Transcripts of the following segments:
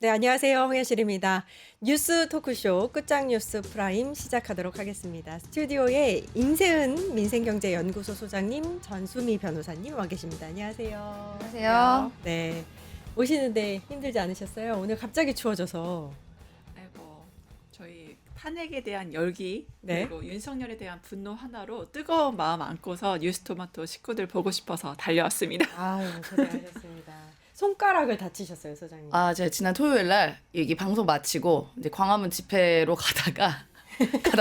네, 안녕하세요. 황현실입니다. 뉴스 토크쇼 끝장뉴스 프라임 시작하도록 하겠습니다. 스튜디오에 임세은 민생경제연구소 소장님, 전수미 변호사님 와 계십니다. 안녕하세요. 안녕하세요. 네, 오시는데 힘들지 않으셨어요? 오늘 갑자기 추워져서. 아이고, 저희 탄핵에 대한 열기 네. 그리고 윤석열에 대한 분노 하나로 뜨거운 마음 안고서 뉴스토마토 식구들 보고 싶어서 달려왔습니다. 아유, 고생하셨습니다. 손가락을 다치셨어요, 소장님. 제가 지난 토요일 날 여기 방송 마치고 이제 광화문 집회로 가다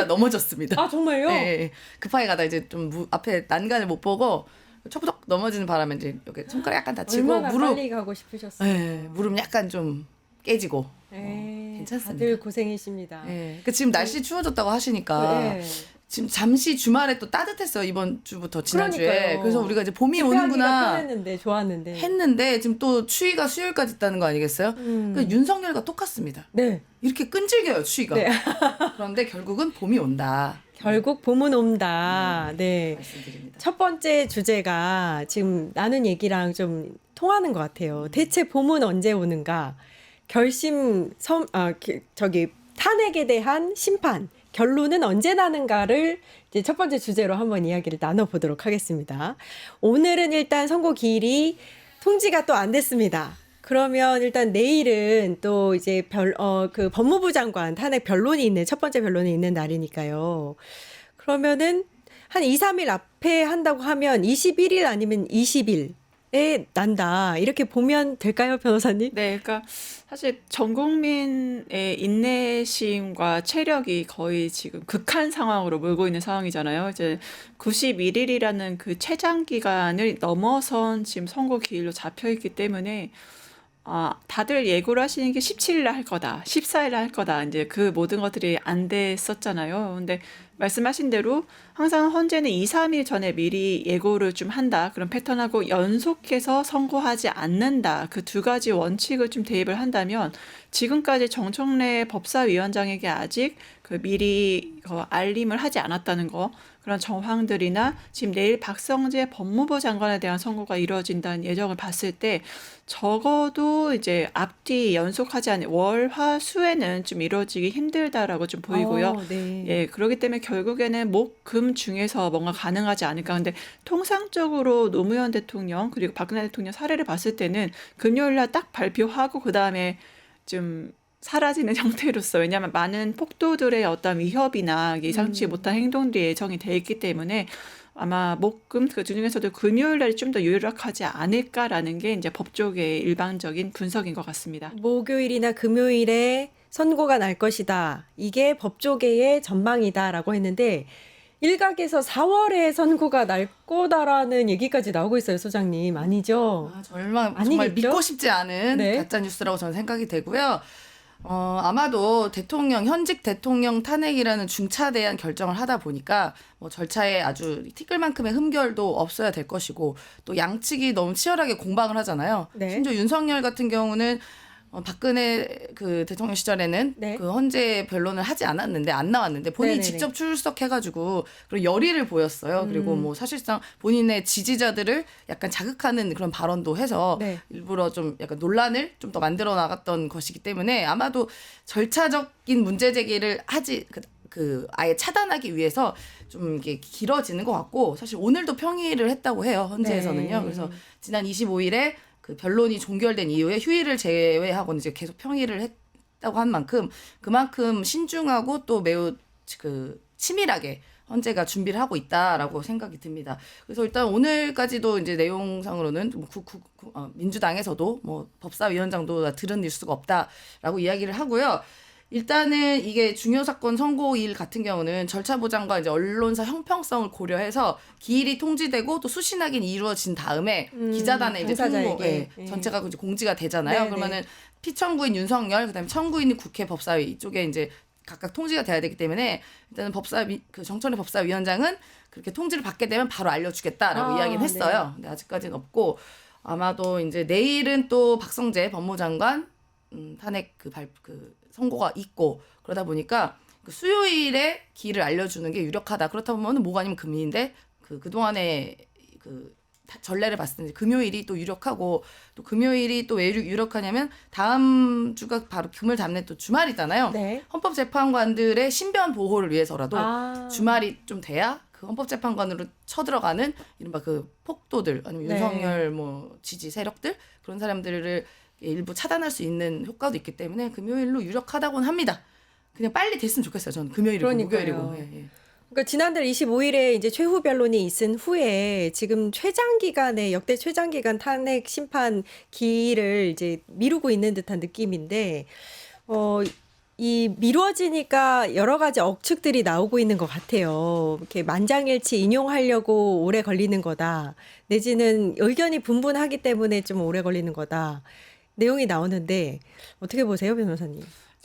넘어졌습니다. 아, 정말요? 네, 급하게 가다 이제 좀 앞에 난간을 못 보고 초부덕 넘어지는 바람에 이제 여기 손가락 약간 다치고 얼마나 무릎, 빨리 가고 싶으셨어요? 네, 무릎 약간 좀 깨지고. 괜찮습니다. 다들 고생이십니다. 네, 지금 날씨 추워졌다고 하시니까 네. 지금 잠시 주말에 또 따뜻했어요. 이번 주부터 지난주에. 그러니까요. 그래서 우리가 이제 봄이 집회하기가 오는구나 편했는데 좋았는데. 했는데 지금 또 추위가 수요일까지 있다는 거 아니겠어요? 그러니까 윤석열과 똑같습니다. 네. 이렇게 끈질겨요, 추위가. 네. 그런데 결국은 봄이 온다. 결국 봄은 온다. 네. 말씀드립니다. 첫 번째 주제가 지금 나눈 얘기랑 좀 통하는 것 같아요. 대체 봄은 언제 오는가? 탄핵에 대한 심판, 결론은 언제 나는가를 이제 첫 번째 주제로 한번 이야기를 나눠보도록 하겠습니다. 오늘은 일단 선고 기일이 통지가 또 안 됐습니다. 그러면 일단 내일은 또 이제 그 법무부 장관 탄핵 변론이 있는, 첫 번째 변론이 있는 날이니까요. 그러면은 한 2, 3일 앞에 한다고 하면 21일 아니면 20일에 난다. 이렇게 보면 될까요, 변호사님? 네, 그러니까 사실 전 국민의 인내심과 체력이 거의 지금 극한 상황으로 몰고 있는 상황이잖아요. 이제 91일이라는 그 최장 기간을 넘어선 지금 선고 기일로 잡혀 있기 때문에 다들 예고를 하시는 게 17일 날 할 거다, 14일 날 할 거다. 이제 그 모든 것들이 안 됐었잖아요. 근데 말씀하신 대로 항상 헌재는 2, 3일 전에 미리 예고를 좀 한다. 그런 패턴하고 연속해서 선고하지 않는다. 그 두 가지 원칙을 좀 대입을 한다면 지금까지 정청래 법사위원장에게 아직 그 미리 알림을 하지 않았다는 거, 그런 정황들이나 지금 내일 박성재 법무부 장관에 대한 선고가 이루어진다는 예정을 봤을 때 적어도 이제 앞뒤 연속하지 않은 월, 화, 수에는 좀 이루어지기 힘들다라고 좀 보이고요. 네. 예, 그렇기 때문에 결국에는 목, 금 중에서 뭔가 가능하지 않을까. 근데 통상적으로 노무현 대통령 그리고 박근혜 대통령 사례를 봤을 때는 금요일 날 딱 발표하고 그다음에 좀 사라지는 형태로서, 왜냐하면 많은 폭도들의 어떤 위협이나 예상치 못한 행동들이 예정이 돼 있기 때문에 아마 목금 그 중에서도 금요일 날이 좀 더 유력하지 않을까라는 게 이제 법조계의 일반적인 분석인 것 같습니다. 목요일이나 금요일에 선고가 날 것이다. 이게 법조계의 전망이다라고 했는데 일각에서 4월에 선고가 날 거다라는 얘기까지 나오고 있어요, 소장님. 아니죠? 정말 아니겠죠? 믿고 싶지 않은 네. 가짜 뉴스라고 저는 생각이 되고요. 아마도 현직 대통령 탄핵이라는 중차대한 결정을 하다 보니까 뭐 절차에 아주 티끌만큼의 흠결도 없어야 될 것이고, 또 양측이 너무 치열하게 공방을 하잖아요. 네. 심지어 윤석열 같은 경우는 박근혜 그 대통령 시절에는 네. 그 헌재 변론을 하지 않았는데, 안 나왔는데 본인이 네네네. 직접 출석해가지고 그리고 열의를 보였어요. 그리고 뭐 사실상 본인의 지지자들을 약간 자극하는 그런 발언도 해서 네. 일부러 좀 약간 논란을 좀 더 만들어 나갔던 것이기 때문에 아마도 절차적인 문제 제기를 아예 차단하기 위해서 좀 이게 길어지는 것 같고, 사실 오늘도 평의를 했다고 해요, 헌재에서는요. 네. 그래서 지난 25일에 그 변론이 종결된 이후에 휴일을 제외하고는 이제 계속 평의를 했다고 한 만큼, 그만큼 신중하고 또 매우 그 치밀하게 헌재가 준비를 하고 있다라고 생각이 듭니다. 그래서 일단 오늘까지도 이제 내용상으로는 뭐 민주당에서도 뭐 법사위원장도 들은 뉴스가 없다라고 이야기를 하고요. 일단은 이게 중요 사건 선고일 같은 경우는 절차 보장과 이제 언론사 형평성을 고려해서 기일이 통지되고 또 수신 확인이 이루어진 다음에 기자단에 이제 당사자에게. 전체가 이제 공지가 되잖아요. 네네. 그러면은 피청구인 윤석열, 그다음에 청구인이 국회 법사위 이쪽에 이제 각각 통지가 돼야 되기 때문에 일단은 정청래 법사위원장은 그렇게 통지를 받게 되면 바로 알려주겠다라고 이야기를 했어요. 근데 아직까지는 없고, 아마도 이제 내일은 또 박성재 법무장관 탄핵 선고가 있고, 그러다 보니까 그 수요일에 기일을 알려주는 게 유력하다. 그렇다 보면 뭐가 아니면 금일인데 그동안에 그 전례를 봤을 때 금요일이 또 유력하고 또 금요일이 또 왜 유력하냐면 다음 주가 바로 금을 잡는 또 주말이잖아요. 네. 헌법재판관들의 신변 보호를 위해서라도 아. 주말이 좀 돼야 그 헌법재판관으로 쳐들어가는 이른바 그 폭도들 아니면 네. 윤석열 뭐 지지 세력들 그런 사람들을 일부 차단할 수 있는 효과도 있기 때문에 금요일로 유력하다고는 합니다. 그냥 빨리 됐으면 좋겠어요. 저는 금요일이고 그러니까요. 목요일이고. 예. 그러니까 지난달 25일에 이제 최후 변론이 있은 후에 지금 최장 기간에 역대 최장 기간 탄핵 심판 기일을 이제 미루고 있는 듯한 느낌인데 이 미뤄지니까 여러 가지 억측들이 나오고 있는 것 같아요. 이렇게 만장일치 인용하려고 오래 걸리는 거다. 내지는 의견이 분분하기 때문에 좀 오래 걸리는 거다. 내용이 나오는데 어떻게 보세요, 변호사님?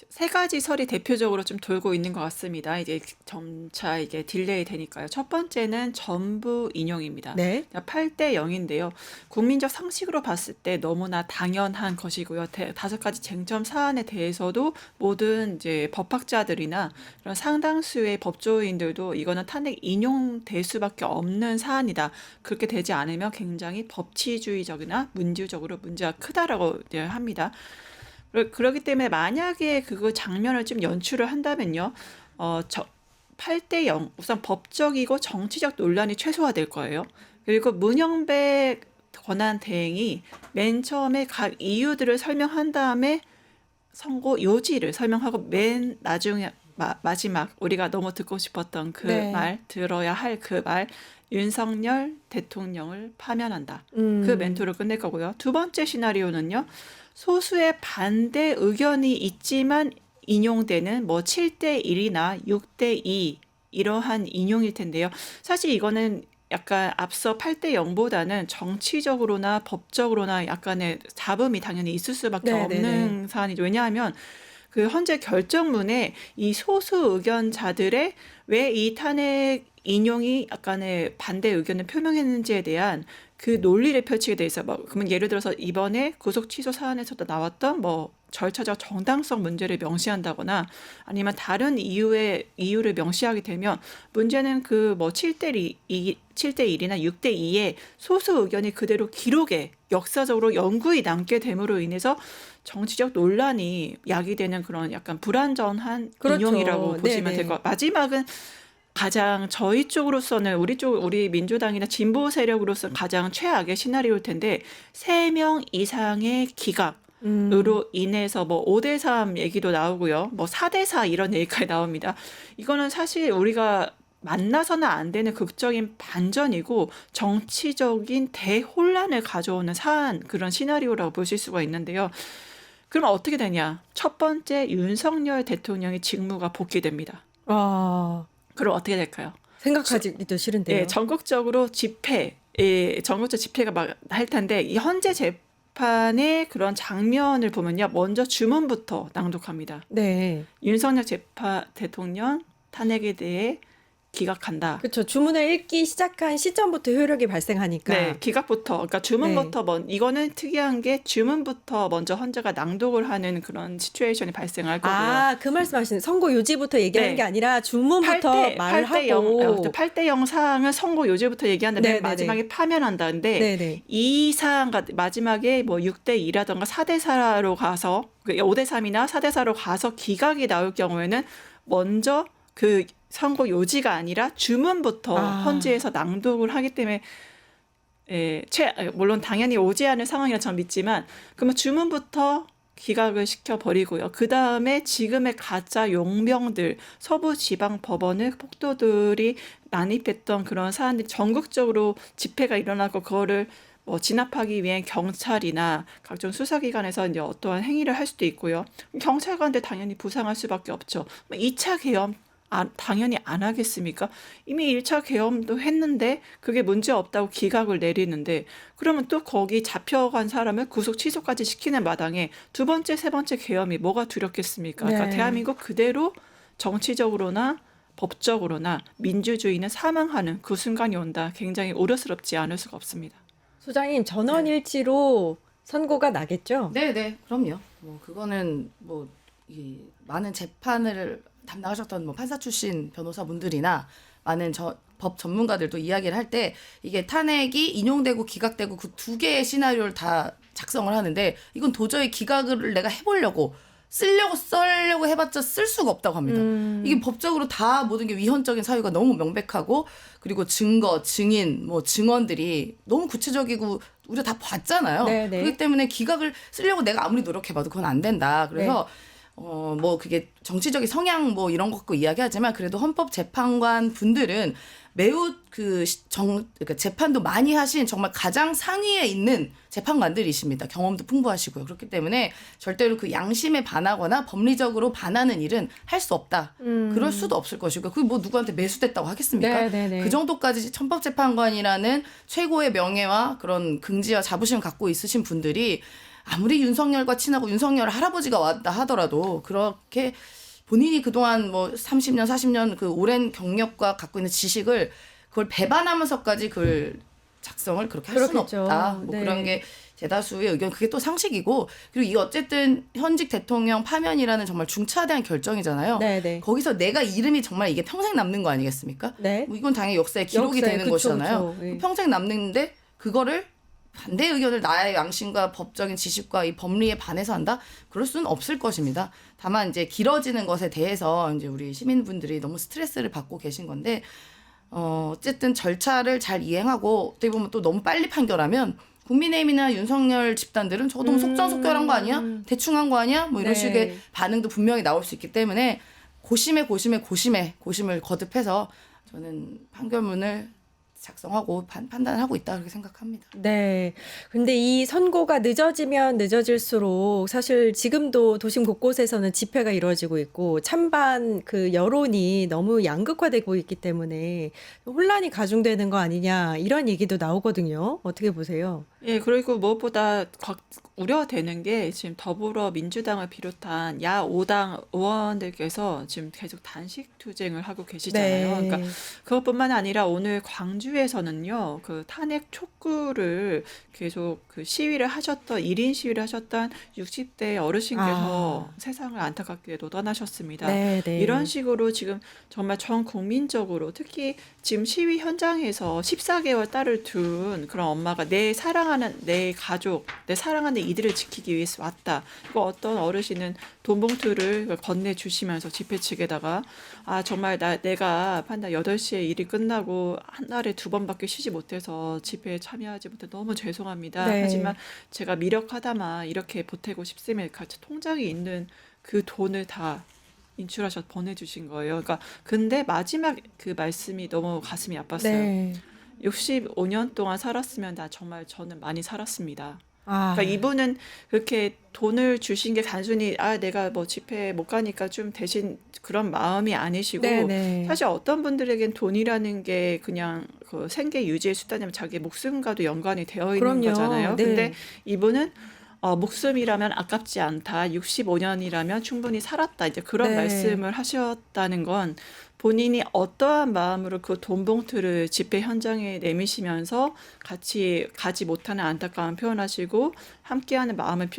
세 가지 설이 대표적으로 좀 돌고 있는 것 같습니다. 이제 점차 이게 딜레이 되니까요. 첫 번째는 전부 인용입니다. 네. 8대 0인데요. 국민적 상식으로 봤을 때 너무나 당연한 것이고요. 5가지 쟁점 사안에 대해서도 모든 이제 법학자들이나 그런 상당수의 법조인들도 이거는 탄핵 인용될 수밖에 없는 사안이다. 그렇게 되지 않으면 굉장히 법치주의적이나 문제적으로 문제가 크다라고 이제 합니다. 그렇기 때문에 만약에 그거 장면을 좀 연출을 한다면요, 8대 0 우선 법적이고 정치적 논란이 최소화될 거예요. 그리고 문영배 권한 대행이 맨 처음에 각 이유들을 설명한 다음에 선고 요지를 설명하고 맨 나중에 마지막 우리가 너무 듣고 싶었던 그 네. 말, 들어야 할 그 말, 윤석열 대통령을 파면한다. 그 멘트로 끝낼 거고요. 두 번째 시나리오는요. 소수의 반대 의견이 있지만 인용되는 뭐 7대 1이나 6대 2 이러한 인용일 텐데요. 사실 이거는 약간 앞서 8대 0보다는 정치적으로나 법적으로나 약간의 잡음이 당연히 있을 수밖에 네네네. 없는 사안이죠. 왜냐하면 그 헌재 결정문에 이 소수 의견자들의 왜 이 탄핵 인용이 약간의 반대 의견을 표명했는지에 대한 그 논리를 펼치게 돼 있어요. 그러면 예를 들어서 이번에 구속 취소 사안에서도 나왔던 뭐 절차적 정당성 문제를 명시한다거나 아니면 다른 이유를 명시하게 되면 문제는 그 뭐 7대 1이나 6대 2의 소수 의견이 그대로 기록에 역사적으로 영구히 남게 됨으로 인해서 정치적 논란이 야기되는 그런 약간 불완전한 그렇죠. 인용이라고 보시면 네네. 될 것 같아요. 마지막은 가장 저희 쪽으로서는 우리 민주당이나 진보 세력으로서 가장 최악의 시나리오일 텐데 3명 이상의 기각으로 인해서 뭐 5대3 얘기도 나오고요. 뭐 4대4 이런 얘기까지 나옵니다. 이거는 사실 우리가 만나서는 안 되는 극적인 반전이고 정치적인 대혼란을 가져오는 사안 그런 시나리오라고 보실 수가 있는데요. 그러면 어떻게 되냐? 첫 번째 윤석열 대통령의 직무가 복귀됩니다. 와, 그럼 어떻게 될까요? 생각하기도 싫은데요. 예, 전국적으로 전국적 집회가 막 할 텐데 이 헌재 재판의 그런 장면을 보면요. 먼저 주문부터 낭독합니다. 네. 윤석열 대통령 탄핵에 대해 기각한다. 그렇죠. 주문을 읽기 시작한 시점부터 효력이 발생하니까. 네, 기각부터, 그러니까 주문부터 이거는 특이한 게 주문부터 먼저 헌재가 낭독을 하는 그런 시츄에이션이 발생할 거고요. 아, 그 말씀하시는 선고 요지부터 얘기하는 네. 게 아니라 주문부터 말하고. 8대 0 사항은 선고 요지부터 얘기한다. 맨 네네네. 마지막에 파면한다. 근데 네네. 이 사항 마지막에 뭐 6대 2라던가 4대 4로 가서 5대 3이나 4대 4로 가서 기각이 나올 경우에는 먼저 그 선고 요지가 아니라 주문부터 헌재에서 낭독을 하기 때문에 물론 당연히 오지 않을 상황이라 저는 믿지만 그러면 주문부터 기각을 시켜버리고요. 그다음에 지금의 가짜 용병들 서부지방법원의 폭도들이 난입했던 그런 사안들이 전국적으로 집회가 일어나고 그거를 뭐 진압하기 위해 경찰이나 각종 수사기관에서 이제 어떠한 행위를 할 수도 있고요. 경찰관들 당연히 부상할 수밖에 없죠. 2차 계엄 당연히 안 하겠습니까? 이미 1차 계엄도 했는데 그게 문제 없다고 기각을 내리는데 그러면 또 거기 잡혀간 사람을 구속 취소까지 시키는 마당에 두 번째, 세 번째 계엄이 뭐가 두렵겠습니까? 그러니까 네. 대한민국 그대로 정치적으로나 법적으로나 민주주의는 사망하는 그 순간이 온다. 굉장히 우려스럽지 않을 수가 없습니다. 소장님 전원일치로 선고가 나겠죠? 네, 그럼요. 뭐 그거는 이 많은 재판을 담당하셨던 뭐 판사 출신 변호사분들이나 많은 법 전문가들도 이야기를 할 때 이게 탄핵이 인용되고 기각되고 그 두 개의 시나리오를 다 작성을 하는데 이건 도저히 기각을 내가 해보려고 쓰려고 해봤자 쓸 수가 없다고 합니다. 이게 법적으로 다 모든 게 위헌적인 사유가 너무 명백하고 그리고 증거, 증인, 뭐 증언들이 너무 구체적이고 우리가 다 봤잖아요. 네네. 그렇기 때문에 기각을 쓰려고 내가 아무리 노력해봐도 그건 안 된다. 그래서 뭐 그게 정치적인 성향 뭐 이런 거 갖고 이야기하지만 그래도 헌법재판관 분들은 매우 그러니까 재판도 많이 하신 정말 가장 상위에 있는 재판관들이십니다. 경험도 풍부하시고요. 그렇기 때문에 절대로 그 양심에 반하거나 법리적으로 반하는 일은 할 수 없다. 그럴 수도 없을 것이고 그게 뭐 누구한테 매수됐다고 하겠습니까? 네네네. 그 정도까지 헌법재판관이라는 최고의 명예와 그런 긍지와 자부심을 갖고 있으신 분들이 아무리 윤석열과 친하고 윤석열 할아버지가 왔다 하더라도 그렇게 본인이 그동안 뭐 30년, 40년 그 오랜 경력과 갖고 있는 지식을 그걸 배반하면서까지 그걸 작성을 그렇게 할 수는 그렇겠죠. 없다. 뭐 네. 그런 게 대다수의 의견. 그게 또 상식이고 그리고 이 어쨌든 현직 대통령 파면이라는 정말 중차대한 결정이잖아요. 네네. 거기서 내가 이름이 정말 이게 평생 남는 거 아니겠습니까? 네. 뭐 이건 당연히 역사의 기록이 역사에, 되는 그쵸, 것이잖아요. 그쵸. 예. 평생 남는데 그거를 반대 의견을 나의 양심과 법적인 지식과 이 법리에 반해서 한다? 그럴 수는 없을 것입니다. 다만 이제 길어지는 것에 대해서 이제 우리 시민분들이 너무 스트레스를 받고 계신 건데 어쨌든 절차를 잘 이행하고 어떻게 보면 또 너무 빨리 판결하면 국민의힘이나 윤석열 집단들은 저거 너무 속전속결한 거 아니야? 대충 한 거 아니야? 뭐 이런 네. 식의 반응도 분명히 나올 수 있기 때문에 고심을 거듭해서 저는 판결문을 작성하고 판단을 하고 있다 그렇게 생각합니다. 네. 근데 이 선고가 늦어지면 늦어질수록 사실 지금도 도심 곳곳에서는 집회가 이루어지고 있고 찬반 그 여론이 너무 양극화되고 있기 때문에 혼란이 가중되는 거 아니냐 이런 얘기도 나오거든요. 어떻게 보세요? 예, 그리고 무엇보다 우려되는 게 지금 더불어민주당을 비롯한 야 5당 의원들께서 지금 계속 단식 투쟁을 하고 계시잖아요. 네. 그러니까 그것뿐만 아니라 오늘 광주에서는요, 그 탄핵 촉구를 계속 그 시위를 하셨던 1인 시위를 하셨던 60대 어르신께서 세상을 안타깝게도 떠나셨습니다. 네, 네. 이런 식으로 지금 정말 전 국민적으로 특히 지금 시위 현장에서 14개월 딸을 둔 그런 엄마가 내 사랑하는 내 가족, 내 사랑하는 이들을 지키기 위해서 왔다. 그리고 어떤 어르신은 돈 봉투를 건네주시면서 집회 측에다가 아 정말 내가 판단 8시에 일이 끝나고 한 달에 2번밖에 쉬지 못해서 집회에 참여하지 못해 너무 죄송합니다. 네. 하지만 제가 미력하다만 이렇게 보태고 싶으면 같이 통장에 있는 그 돈을 다 인출하셔서 보내주신 거예요. 그러니까 근데 마지막 그 말씀이 너무 가슴이 아팠어요. 네. 65년 동안 살았으면 나 정말 저는 많이 살았습니다. 아. 그러니까 이분은 그렇게 돈을 주신 게 단순히 아 내가 뭐 집회 못 가니까 좀 대신 그런 마음이 아니시고 네네. 사실 어떤 분들에겐 돈이라는 게 그냥 그 생계 유지의 수단이면 자기 목숨과도 연관이 되어 있는 그럼요. 거잖아요. 네. 근데 이분은 목숨이라면 아깝지 않다. 65년이라면 충분히 살았다. 이제 그런 네. 말씀을 하셨다는 건 본인이 어떠한 마음으로 그 돈 봉투를 집회 현장에 내미시면서 같이 가지 못하는 안타까움 표현하시고 함께하는 마음을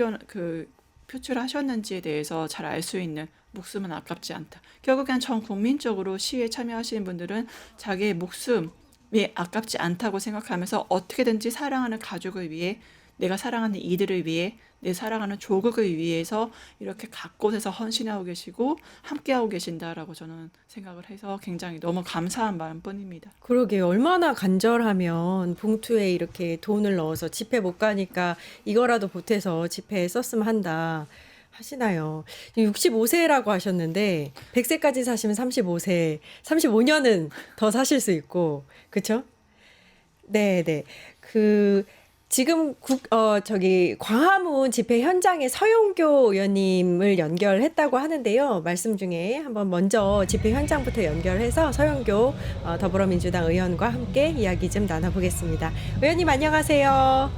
표출하셨는지에 대해서 잘 알 수 있는 목숨은 아깝지 않다. 결국엔 전 국민적으로 시위에 참여하시는 분들은 자기의 목숨이 아깝지 않다고 생각하면서 어떻게든지 사랑하는 가족을 위해 내가 사랑하는 이들을 위해 내 사랑하는 조국을 위해서 이렇게 각 곳에서 헌신하고 계시고 함께하고 계신다라고 저는 생각을 해서 굉장히 너무 감사한 마음뿐입니다. 그러게요. 얼마나 간절하면 봉투에 이렇게 돈을 넣어서 집회 못 가니까 이거라도 보태서 집회에 썼으면 한다 하시나요? 65세라고 하셨는데 100세까지 사시면 35세, 35년은 더 사실 수 있고 그렇죠? 네, 네. 지금 광화문 집회 현장에 서영교 의원님을 연결했다고 하는데요. 말씀 중에 한번 먼저 집회 현장부터 연결해서 서영교 더불어민주당 의원과 함께 이야기 좀 나눠보겠습니다. 의원님 안녕하세요.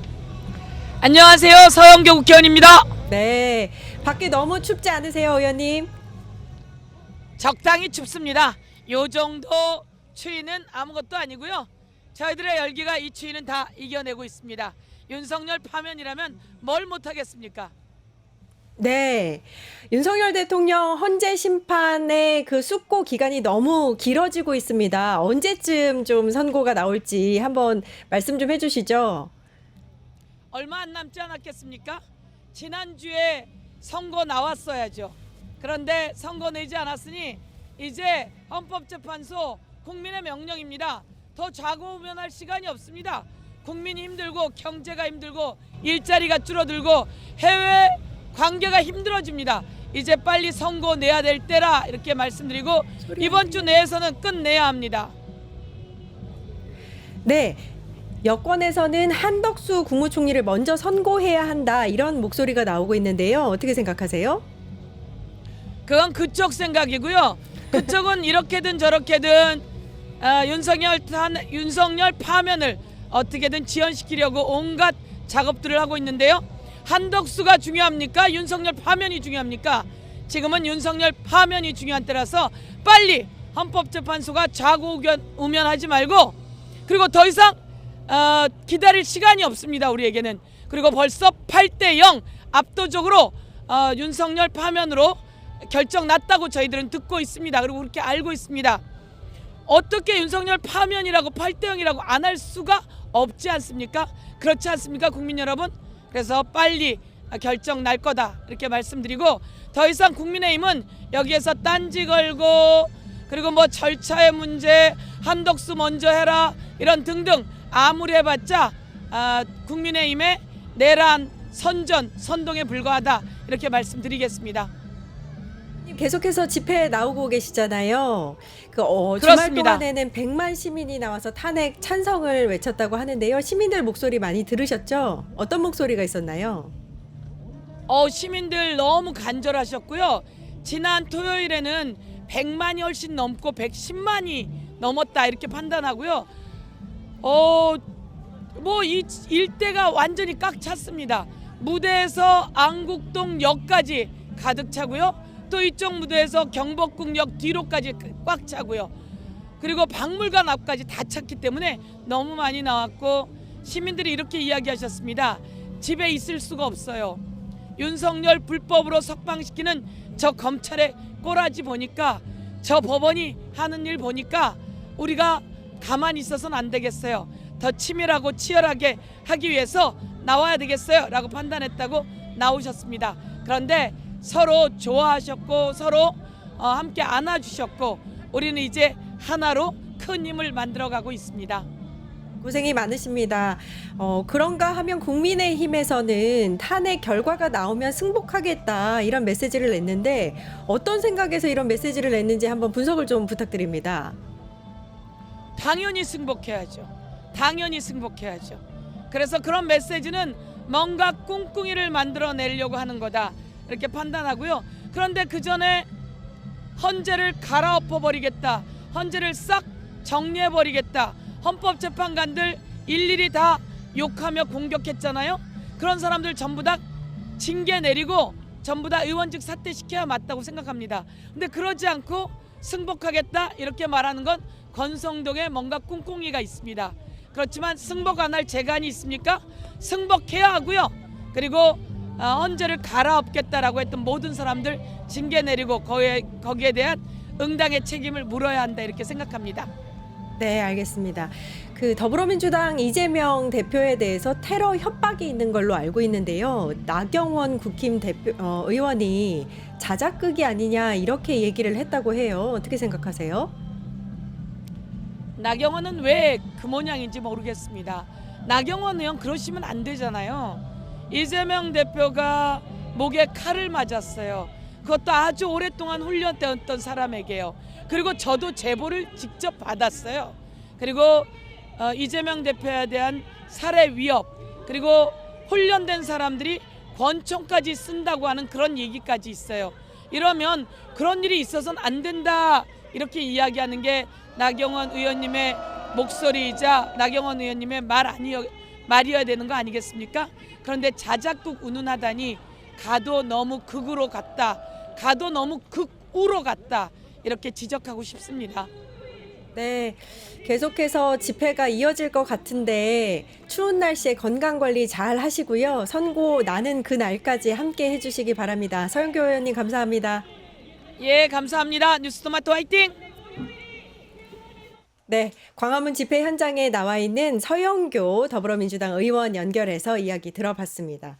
안녕하세요. 서영교 국회의원입니다. 네, 밖에 너무 춥지 않으세요, 의원님? 적당히 춥습니다. 요 정도 추위는 아무것도 아니고요. 저희들의 열기가 이 추위는 다 이겨내고 있습니다. 윤석열 파면이라면 뭘 못하겠습니까? 네. 윤석열 대통령 헌재 심판의 그 숙고 기간이 너무 길어지고 있습니다. 언제쯤 좀 선고가 나올지 한번 말씀 좀 해주시죠. 얼마 안 남지 않았겠습니까? 지난주에 선고 나왔어야죠. 그런데 선고 내지 않았으니 이제 헌법재판소 국민의 명령입니다. 더 좌고우면할 시간이 없습니다. 국민이 힘들고 경제가 힘들고 일자리가 줄어들고 해외 관계가 힘들어집니다. 이제 빨리 선고 내야 될 때라 이렇게 말씀드리고 이번 주 내에서는 끝내야 합니다. 네. 여권에서는 한덕수 국무총리를 먼저 선고해야 한다 이런 목소리가 나오고 있는데요. 어떻게 생각하세요? 그건 그쪽 생각이고요. 그쪽은 이렇게든 저렇게든 윤석열 파면을 어떻게든 지연시키려고 온갖 작업들을 하고 있는데요. 한덕수가 중요합니까? 윤석열 파면이 중요합니까? 지금은 윤석열 파면이 중요한 때라서 빨리 헌법재판소가 좌고우면하지 말고 그리고 더 이상 기다릴 시간이 없습니다. 우리에게는. 그리고 벌써 8대0 압도적으로 윤석열 파면으로 결정 났다고 저희들은 듣고 있습니다. 그리고 그렇게 알고 있습니다. 어떻게 윤석열 파면이라고 8대0이라고 안 할 수가 없지 않습니까? 그렇지 않습니까, 국민 여러분? 그래서 빨리 결정 날 거다 이렇게 말씀드리고 더 이상 국민의힘은 여기에서 딴지 걸고 그리고 뭐 절차의 문제 한덕수 먼저 해라 이런 등등 아무리 해봤자 국민의힘의 내란 선동에 불과하다 이렇게 말씀드리겠습니다. 계속해서 집회에 나오고 계시잖아요. 주말 그렇습니다. 동안에는 100만 시민이 나와서 탄핵 찬성을 외쳤다고 하는데요. 시민들 목소리 많이 들으셨죠? 어떤 목소리가 있었나요? 시민들 너무 간절하셨고요. 지난 토요일에는 100만이 훨씬 넘고 110만이 넘었다 이렇게 판단하고요. 뭐 이 일대가 완전히 꽉 찼습니다. 무대에서 안국동역까지 가득 차고요. 또 이쪽 무대에서 경복궁역 뒤로까지 꽉 차고요. 그리고 박물관 앞까지 다 찼기 때문에 너무 많이 나왔고 시민들이 이렇게 이야기하셨습니다. 집에 있을 수가 없어요. 윤석열 불법으로 석방시키는 저 검찰의 꼬라지 보니까 저 법원이 하는 일 보니까 우리가 가만히 있어서는 안 되겠어요. 더 치밀하고 치열하게 하기 위해서 나와야 되겠어요 라고 판단했다고 나오셨습니다. 그런데 서로 좋아하셨고 서로 함께 안아주셨고 우리는 이제 하나로 큰 힘을 만들어가고 있습니다. 고생이 많으십니다. 그런가 하면 국민의힘에서는 탄핵 결과가 나오면 승복하겠다 이런 메시지를 냈는데 어떤 생각에서 이런 메시지를 냈는지 한번 분석을 좀 부탁드립니다. 당연히 승복해야죠. 당연히 승복해야죠. 그래서 그런 메시지는 뭔가 꿍꿍이를 만들어내려고 하는 거다 이렇게 판단하고요. 그런데 그 전에 헌재를 갈아엎어버리겠다. 헌재를 싹 정리해버리겠다. 헌법재판관들 일일이 다 욕하며 공격했잖아요. 그런 사람들 전부 다 징계 내리고 전부 다 의원직 사퇴시켜야 맞다고 생각합니다. 근데 그러지 않고 승복하겠다 이렇게 말하는 건 권성동에 뭔가 꿍꿍이가 있습니다. 그렇지만 승복 안 할 재간이 있습니까? 승복해야 하고요. 그리고 헌재를 갈아엎겠다라고 했던 모든 사람들 징계 내리고 거기에 대한 응당의 책임을 물어야 한다 이렇게 생각합니다. 네, 알겠습니다. 더불어민주당 이재명 대표에 대해서 테러 협박이 있는 걸로 알고 있는데요. 나경원 국힘 의원이 자작극이 아니냐 이렇게 얘기를 했다고 해요. 어떻게 생각하세요? 나경원은 왜 그 모양인지 모르겠습니다. 나경원 의원 그러시면 안 되잖아요. 이재명 대표가 목에 칼을 맞았어요. 그것도 아주 오랫동안 훈련되었던 사람에게요. 그리고 저도 제보를 직접 받았어요. 그리고 이재명 대표에 대한 살해 위협 그리고 훈련된 사람들이 권총까지 쓴다고 하는 그런 얘기까지 있어요. 이러면 그런 일이 있어서는 안 된다 이렇게 이야기하는 게 나경원 의원님의 목소리이자 나경원 의원님의 말이어야 되는 거 아니겠습니까? 그런데 자작극 운운하다니 가도 너무 극으로 갔다. 가도 너무 극우로 갔다. 이렇게 지적하고 싶습니다. 네, 계속해서 집회가 이어질 것 같은데 추운 날씨에 건강 관리 잘 하시고요. 선고 나는 그 날까지 함께 해주시기 바랍니다. 서영교 의원님 감사합니다. 예, 감사합니다. 뉴스토마토 화이팅! 네, 광화문 집회 현장에 나와 있는 서영교 더불어민주당 의원 연결해서 이야기 들어봤습니다.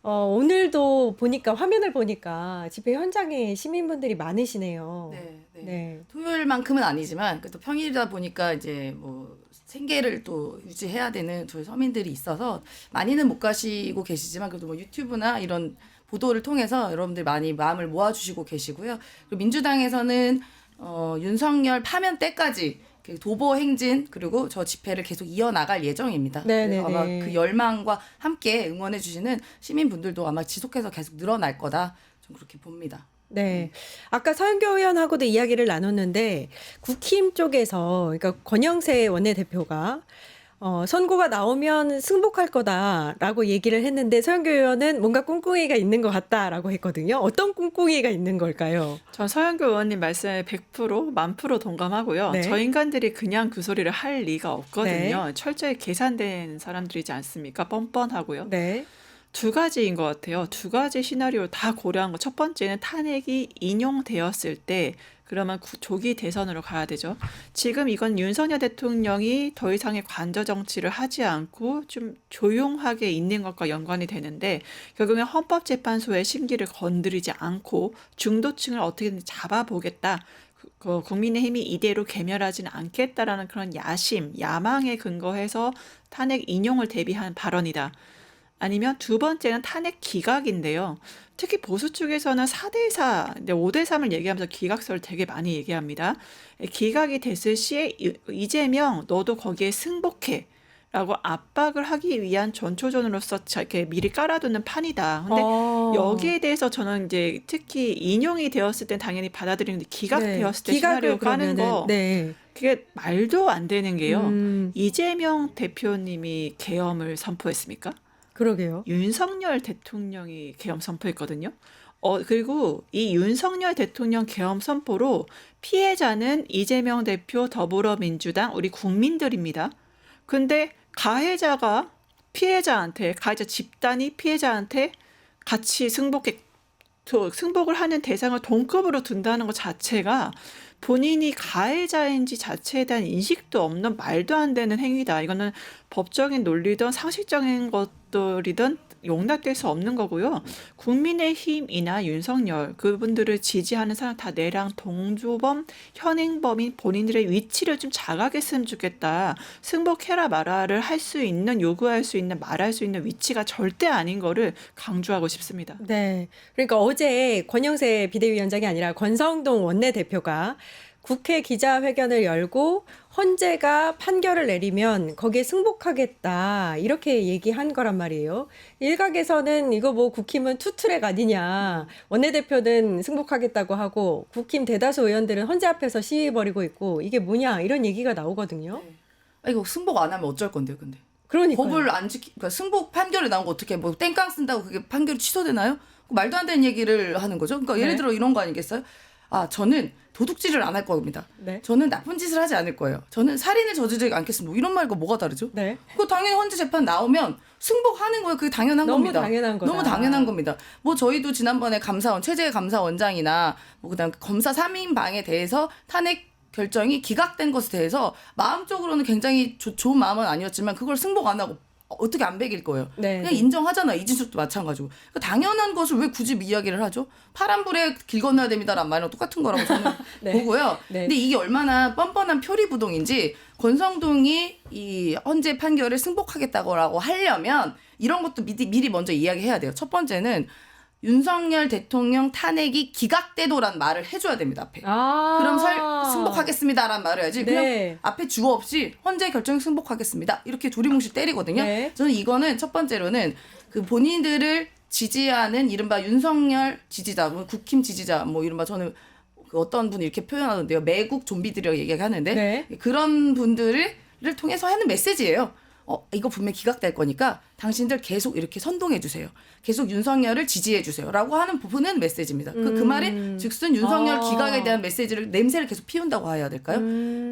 오늘도 보니까 화면을 보니까 집회 현장에 시민분들이 많으시네요. 네. 토요일만큼은 아니지만 그래도 평일이다 보니까 이제 뭐 생계를 또 유지해야 되는 저희 서민들이 있어서 많이는 못 가시고 계시지만 그래도 뭐 유튜브나 이런 보도를 통해서 여러분들 많이 마음을 모아주시고 계시고요. 그리고 민주당에서는 윤석열 파면 때까지 그 도보 행진 그리고 저 집회를 계속 이어나갈 예정입니다. 네네네. 아마 그 열망과 함께 응원해 주시는 시민분들도 아마 지속해서 계속 늘어날 거다. 좀 그렇게 봅니다. 네. 아까 서영교 의원하고도 이야기를 나눴는데 국힘 쪽에서 그러니까 권영세 원내대표가 선고가 나오면 승복할 거다라고 얘기를 했는데 서영교 의원은 뭔가 꿍꿍이가 있는 것 같다라고 했거든요. 어떤 꿍꿍이가 있는 걸까요? 전 서영교 의원님 말씀에 100% 1000% 동감하고요. 네. 저 인간들이 그냥 그 소리를 할 리가 없거든요. 철저히 계산된 사람들이지 않습니까? 뻔뻔하고요. 네. 두 가지인 것 같아요. 두 가지 시나리오를 다 고려한 거. 첫 번째는 탄핵이 인용되었을 때 그러면 조기 대선으로 가야 되죠. 지금 이건 윤석열 대통령이 더 이상의 관저 정치를 하지 않고 좀 조용하게 있는 것과 연관이 되는데 결국엔 헌법재판소의 심기를 건드리지 않고 중도층을 어떻게든 잡아보겠다. 국민의힘이 이대로 괴멸하지는 않겠다라는 그런 야심, 야망에 근거해서 탄핵 인용을 대비한 발언이다. 아니면 두 번째는 탄핵 기각인데요. 특히 보수 쪽에서는 4대4, 5대3을 얘기하면서 기각설을 되게 많이 얘기합니다. 기각이 됐을 시에 이재명 너도 거기에 승복해 라고 압박을 하기 위한 전초전으로서 이렇게 미리 깔아두는 판이다. 근데 여기에 대해서 저는 이제 특히 인용이 되었을 땐 당연히 받아들이는데 기각되었을 때 시나리오 까는 거 네. 그게 말도 안 되는 게요. 이재명 대표님이 계엄을 선포했습니까? 그러게요. 윤석열 대통령이 계엄 선포했거든요. 그리고 이 윤석열 대통령 계엄 선포로 피해자는 이재명 대표 더불어민주당 우리 국민들입니다. 근데 가해자 집단이 피해자한테 같이 승복을 하는 대상을 동급으로 둔다는 것 자체가 본인이 가해자인지 자체에 대한 인식도 없는 말도 안 되는 행위다. 이거는 법적인 논리든 상식적인 것들이든 용납될 수 없는 거고요. 국민의힘이나 윤석열 그분들을 지지하는 사람 다 내랑 동조범, 현행범인 본인들의 위치를 좀 자각했으면 좋겠다. 승복해라 마라를 할 수 있는 요구할 수 있는 말할 수 있는 위치가 절대 아닌 거를 강조하고 싶습니다. 네. 그러니까 어제 권영세 비대위원장이 아니라 권성동 원내대표가 국회 기자회견을 열고 헌재가 판결을 내리면 거기에 승복하겠다 이렇게 얘기한 거란 말이에요. 일각에서는 이거 뭐 국힘은 투트랙 아니냐. 원내대표는 승복하겠다고 하고 국힘 대다수 의원들은 헌재 앞에서 시위 벌이고 있고 이게 뭐냐 이런 얘기가 나오거든요. 이거 승복 안 하면 어쩔 건데요, 근데? 그러니까요. 법을 안 그러니까 승복 판결이 나온 거 어떻게 뭐 땡깡 쓴다고 그게 판결이 취소되나요? 말도 안 되는 얘기를 하는 거죠. 그러니까 예를 들어 이런 거 아니겠어요? 저는 도둑질을 안 할 겁니다. 네. 저는 나쁜 짓을 하지 않을 거예요. 저는 살인을 저지르지 않겠습니다. 뭐 이런 말과 뭐가 다르죠? 네. 그 당연히 헌재 재판 나오면 승복하는 거예요. 그게 당연한 너무 겁니다. 당연한 거다. 너무 당연한 겁니다. 뭐 저희도 지난번에 최재 감사원장이나 뭐 그다음 검사 3인방에 대해서 탄핵 결정이 기각된 것에 대해서 마음적으로는 굉장히 좋은 마음은 아니었지만 그걸 승복 안 하고 어떻게 안 배길 거예요. 네. 그냥 인정하잖아요. 이진숙도 마찬가지고. 그러니까 당연한 것을 왜 굳이 이야기를 하죠? 파란불에 길 건너야 됩니다라는 말이랑 똑같은 거라고 저는 네. 보고요. 네. 근데 이게 얼마나 뻔뻔한 표리부동인지 권성동이 이 헌재 판결을 승복하겠다고 하려면 이런 것도 미리 먼저 이야기해야 돼요. 첫 번째는 윤석열 대통령 탄핵이 기각되도란 말을 해줘야 됩니다. 앞에. 그럼 승복하겠습니다라는 말을 해야지. 그냥 네. 앞에 주어 없이 헌재 결정 승복하겠습니다. 이렇게 두리뭉실 때리거든요. 네. 저는 이거는 첫 번째로는 그 본인들을 지지하는 이른바 윤석열 지지자, 국힘 지지자, 뭐 이른바 저는 그 어떤 분이 이렇게 표현하던데요. 매국 좀비들이라고 얘기하는데 네. 그런 분들을 통해서 하는 메시지예요. 이거 분명히 기각될 거니까 당신들 계속 이렇게 선동해 주세요. 계속 윤석열을 지지해 주세요라고 하는 부분은 메시지입니다. 그 말이 즉슨 윤석열 기각에 대한 메시지를 냄새를 계속 피운다고 해야 될까요?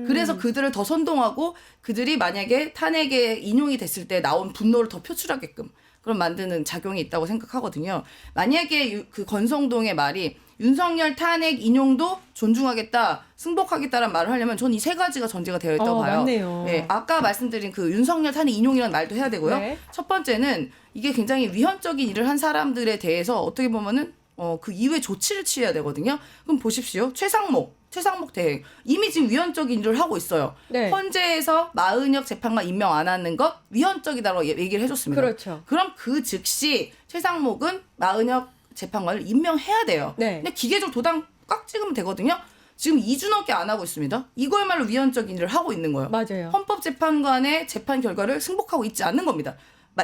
그래서 그들을 더 선동하고 그들이 만약에 탄핵에 인용이 됐을 때 나온 분노를 더 표출하게끔 그런 만드는 작용이 있다고 생각하거든요. 만약에 그 권성동의 말이 윤석열 탄핵 인용도 존중하겠다, 승복하겠다라는 말을 하려면 저는 이 세 가지가 전제가 되어 있다고 봐요. 맞네요. 네, 아까 말씀드린 그 윤석열 탄핵 인용이라는 말도 해야 되고요. 네. 첫 번째는 이게 굉장히 위헌적인 일을 한 사람들에 대해서 어떻게 보면은 그 이후에 조치를 취해야 되거든요. 그럼 보십시오. 최상목 대행 이미 지금 위헌적인 일을 하고 있어요. 네. 헌재에서 마은혁 재판관 임명 안 하는 것 위헌적이다라고 얘기를 해줬습니다. 그렇죠. 그럼 그 즉시 최상목은 마은혁 재판관을 임명해야 돼요. 네. 근데 기계적 도당 꽉 찍으면 되거든요. 지금 2주 넘게 안 하고 있습니다. 이거야말로 위헌적인 일을 하고 있는 거예요. 맞아요. 헌법재판관의 재판 결과를 승복하고 있지 않는 겁니다.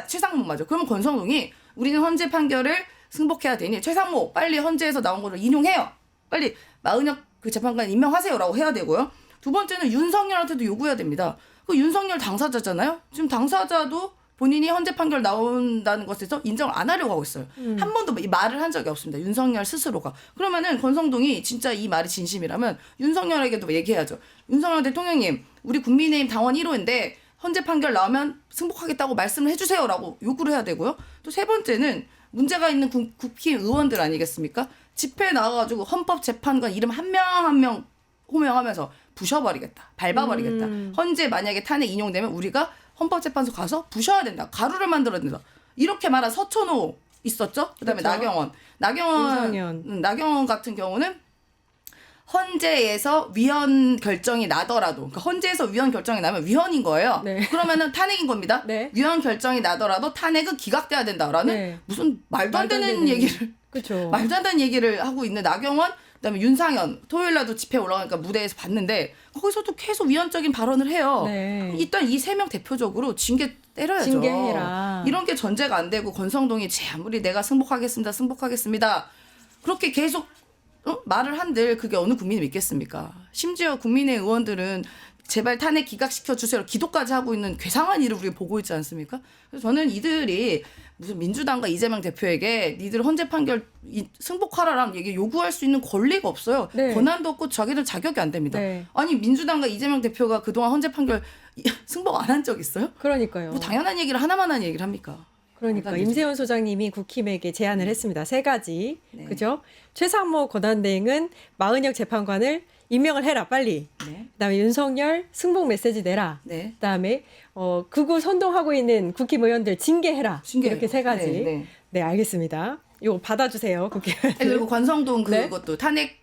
최상목 맞아. 그러면 권성동이 우리는 헌재 판결을 승복해야 되니 최상목 빨리 헌재에서 나온 거를 인용해요. 빨리 마은혁 그 재판관 임명하세요라고 해야 되고요. 두 번째는 윤석열한테도 요구해야 됩니다. 그 윤석열 당사자잖아요. 지금 당사자도 본인이 헌재 판결 나온다는 것에서 인정을 안 하려고 하고 있어요. 한 번도 이 말을 한 적이 없습니다. 윤석열 스스로가. 그러면은 권성동이 진짜 이 말이 진심이라면 윤석열에게도 얘기해야죠. 윤석열 대통령님, 우리 국민의힘 당원 1호인데 헌재 판결 나오면 승복하겠다고 말씀을 해주세요라고 요구를 해야 되고요. 또 세 번째는 문제가 있는 국힘 의원들 아니겠습니까? 집회에 나와가지고 헌법재판관 이름 한 명 한 명 호명하면서 부셔버리겠다, 밟아버리겠다. 헌재 만약에 탄핵 인용되면 우리가 헌법재판소 가서 부셔야 된다, 가루를 만들어야 된다. 이렇게 말한 서천호 있었죠. 그다음에 그렇죠. 나경원 같은 경우는 헌재에서 위헌 결정이 나더라도, 그러니까 헌재에서 위헌 결정이 나면 위헌인 거예요. 네. 그러면은 탄핵인 겁니다. 네. 위헌 결정이 나더라도 탄핵은 기각돼야 된다라는 네. 무슨 말도 안 되는 얘기를 그렇죠. 말도 안 되는 얘기를 하고 있는 나경원, 그다음에 윤상현 토요일 날도 집회 올라가니까 무대에서 봤는데 거기서도 계속 위헌적인 발언을 해요. 네. 일단 이 세 명 대표적으로 징계 때려야죠. 징계해라. 이런 게 전제가 안 되고 권성동이 아무리 내가 승복하겠습니다. 그렇게 계속 말을 한들 그게 어느 국민이 믿겠습니까? 심지어 국민의 의원들은 제발 탄핵 기각시켜 주세요. 기도까지 하고 있는 괴상한 일을 우리가 보고 있지 않습니까? 그래서 저는 이들이 무슨 민주당과 이재명 대표에게 니들 헌재 판결 승복하라라는 얘기 요구할 수 있는 권리가 없어요. 네. 권한도 없고 자기들 자격이 안 됩니다. 네. 아니 민주당과 이재명 대표가 그동안 헌재 판결 승복 안 한 적 있어요? 그러니까요. 뭐 당연한 얘기를 하나만 한 얘기를 합니까? 그러니까 당연하죠. 임세훈 소장님이 국힘에게 제안을 했습니다. 세 가지. 네. 그죠? 최상목 권한대행은 마은혁 재판관을 임명을 해라 빨리. 네. 그다음에 윤석열 승복 메시지 내라. 네. 그다음에 극우 선동하고 있는 국힘 의원들 징계해라. 징계해요. 이렇게 세 가지. 네, 네. 알겠습니다. 이거 받아주세요, 국힘. 그리고 권성동 네? 그것도 탄핵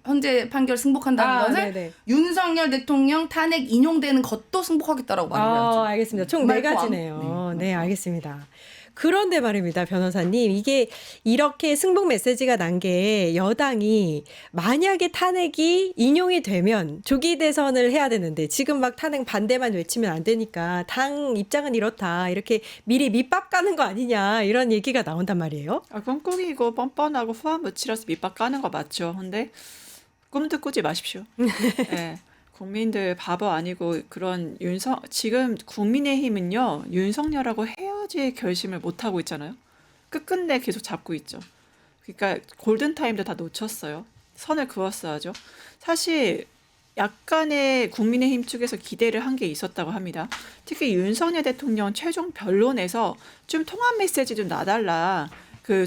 헌재 판결 승복한다는 것을 네네. 윤석열 대통령 탄핵 인용되는 것도 승복하겠다라고 말해야죠. 알겠습니다. 총 네 말 포함. 가지네요. 네, 알겠습니다. 그런데 말입니다, 변호사님. 이게 이렇게 승복 메시지가 난 게 여당이 만약에 탄핵이 인용이 되면 조기 대선을 해야 되는데 지금 막 탄핵 반대만 외치면 안 되니까 당 입장은 이렇다. 이렇게 미리 밑밥 까는 거 아니냐. 이런 얘기가 나온단 말이에요. 꽁꽁이고 뻔뻔하고 후한 무치라서 밑밥 까는 거 맞죠. 근데 꿈도 꾸지 마십시오. 네. 국민들 바보 아니고 그런 지금 국민의힘은요 윤석열하고 헤어질 결심을 못 하고 있잖아요. 끝끝내 계속 잡고 있죠. 그러니까 골든 타임도 다 놓쳤어요. 선을 그었어야죠. 사실 약간의 국민의힘 쪽에서 기대를 한 게 있었다고 합니다. 특히 윤석열 대통령 최종 변론에서 좀 통합 메시지 좀 놔달라.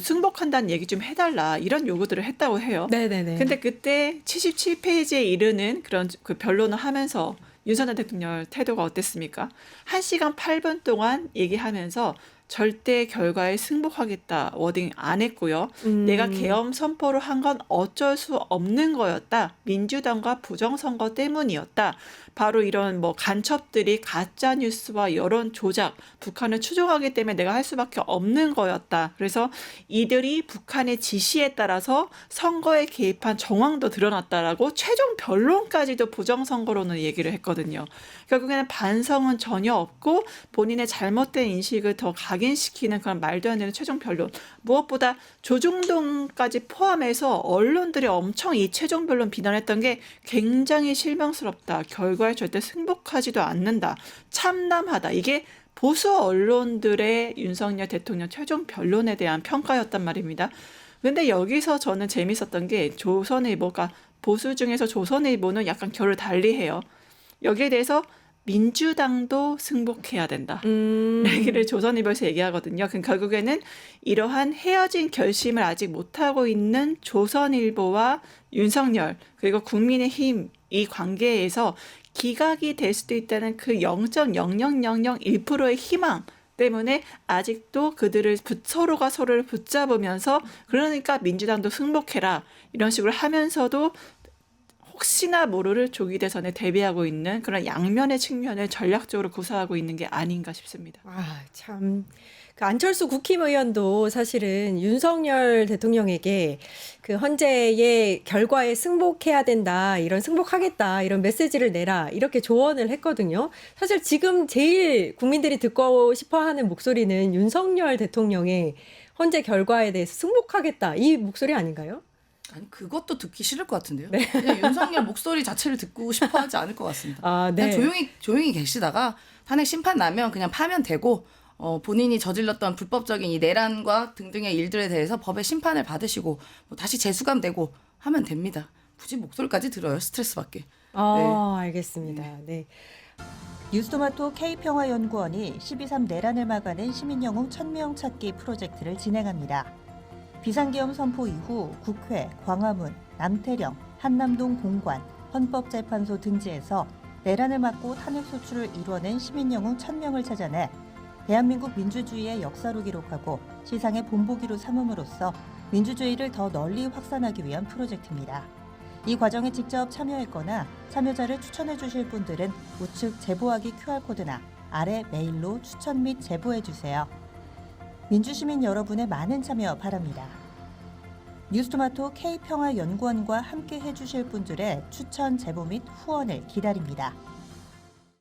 승복한다는 얘기 좀 해달라 이런 요구들을 했다고 해요. 네네네. 근데 그때 77페이지에 이르는 그런 변론을 하면서 윤석열 대통령 태도가 어땠습니까? 1시간 8분 동안 얘기하면서 절대 결과에 승복하겠다 워딩 안 했고요. 내가 계엄 선포를 한 건 어쩔 수 없는 거였다. 민주당과 부정선거 때문이었다. 바로 이런 간첩들이 가짜 뉴스와 여론 조작, 북한을 추종하기 때문에 내가 할 수밖에 없는 거였다. 그래서 이들이 북한의 지시에 따라서 선거에 개입한 정황도 드러났다라고 최종 변론까지도 부정선거론을 얘기를 했거든요. 결국에는 반성은 전혀 없고 본인의 잘못된 인식을 더 각인시키는 그런 말도 안 되는 최종 변론. 무엇보다 조중동까지 포함해서 언론들이 엄청 이 최종 변론 비난했던 게 굉장히 실망스럽다. 결과에 절대 승복하지도 않는다. 참담하다. 이게 보수 언론들의 윤석열 대통령 최종 변론에 대한 평가였단 말입니다. 근데 여기서 저는 재밌었던 게 조선일보가 보수 중에서 조선일보는 약간 결을 달리해요. 여기에 대해서 민주당도 승복해야 된다. 얘기를 조선일보에서 얘기하거든요. 그럼 결국에는 이러한 헤어진 결심을 아직 못하고 있는 조선일보와 윤석열 그리고 국민의힘 이 관계에서 기각이 될 수도 있다는 그 0.00001%의 희망 때문에 아직도 그들을 서로가 서로를 붙잡으면서 그러니까 민주당도 승복해라 이런 식으로 하면서도 혹시나 모를 조기 대선에 대비하고 있는 그런 양면의 측면을 전략적으로 구사하고 있는 게 아닌가 싶습니다. 아, 참. 그 안철수 국힘의원도 사실은 윤석열 대통령에게 그 헌재의 결과에 승복해야 된다, 이런 승복하겠다, 이런 메시지를 내라, 이렇게 조언을 했거든요. 사실 지금 제일 국민들이 듣고 싶어 하는 목소리는 윤석열 대통령의 헌재 결과에 대해서 승복하겠다, 이 목소리 아닌가요? 아니 그것도 듣기 싫을 것 같은데요. 그냥 윤석열 목소리 자체를 듣고 싶어하지 않을 것 같습니다. 아, 네. 그냥 조용히 계시다가 탄핵 심판 나면 그냥 파면 되고 본인이 저질렀던 불법적인 이 내란과 등등의 일들에 대해서 법의 심판을 받으시고 뭐 다시 재수감되고 하면 됩니다. 굳이 목소리까지 들어요. 스트레스 받게. 알겠습니다. 네. 뉴스토마토 K평화연구원이 12.3 내란을 막아낸 시민영웅 1000명 찾기 프로젝트를 진행합니다. 비상계엄 선포 이후 국회, 광화문, 남태령, 한남동 공관, 헌법재판소 등지에서 내란을 막고 탄핵 소추를 이뤄낸 시민영웅 1000명을 찾아내 대한민국 민주주의의 역사로 기록하고 시상의 본보기로 삼음으로써 민주주의를 더 널리 확산하기 위한 프로젝트입니다. 이 과정에 직접 참여했거나 참여자를 추천해 주실 분들은 우측 제보하기 QR코드나 아래 메일로 추천 및 제보해 주세요. 민주시민 여러분의 많은 참여 바랍니다. 뉴스토마토 K평화연구원과 함께 해주실 분들의 추천 제보 및 후원을 기다립니다.